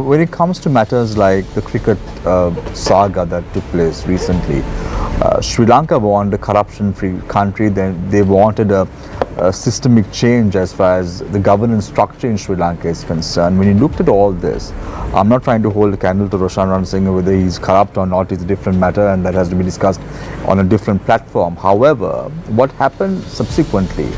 when it comes to matters like the cricket saga that took place recently, Sri Lanka wanted a corruption-free country. Then they wanted a systemic change as far as the governance structure in Sri Lanka is concerned. When you looked at all this, I'm not trying to hold a candle to Roshan Ranasinghe. Whether he's corrupt or not is a different matter, and that has to be discussed on a different platform. However, what happened subsequently,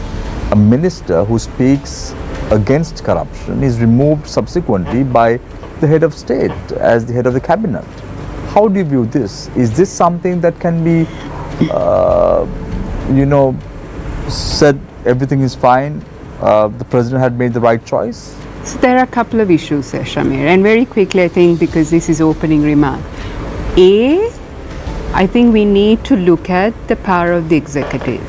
a minister who speaks against corruption is removed subsequently by the head of state as the head of the cabinet. How do you view this? Is this something that can be, said everything is fine, the president had made the right choice? So there are a couple of issues there, Shamir, and very quickly I think, because this is opening remark. I think we need to look at the power of the executive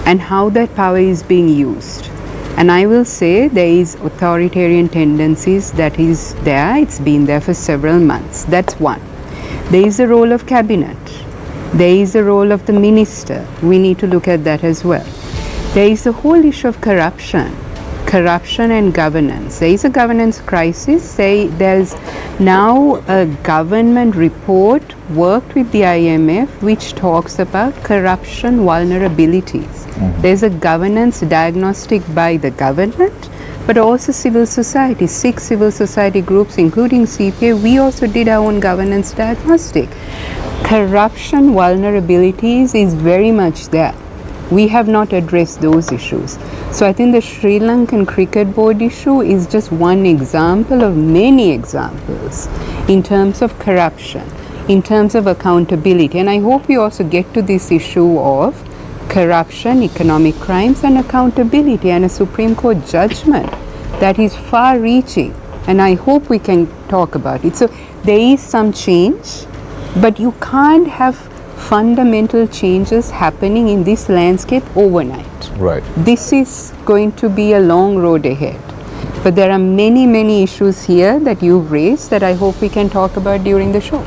and how that power is being used. And I will say there is authoritarian tendencies that is there. It's been there for several months. That's one. There is a role of cabinet. There is a role of the minister. We need to look at that as well. There is the whole issue of corruption and governance. There is a governance crisis. There's now a government report worked with the IMF which talks about corruption vulnerabilities. There's a governance diagnostic by the government, but also civil society. 6 civil society groups, including CPA, we also did our own governance diagnostic. Corruption vulnerabilities is very much there. We have not addressed those issues. So I think the Sri Lankan Cricket Board issue is just one example of many examples in terms of corruption, in terms of accountability. And I hope we also get to this issue of corruption, economic crimes, and accountability, and a Supreme Court judgment that is far-reaching. And I hope we can talk about it. So there is some change, but you can't have fundamental changes happening in this landscape overnight. Right. This is going to be a long road ahead. But there are many, many issues here that you've raised that I hope we can talk about during the show.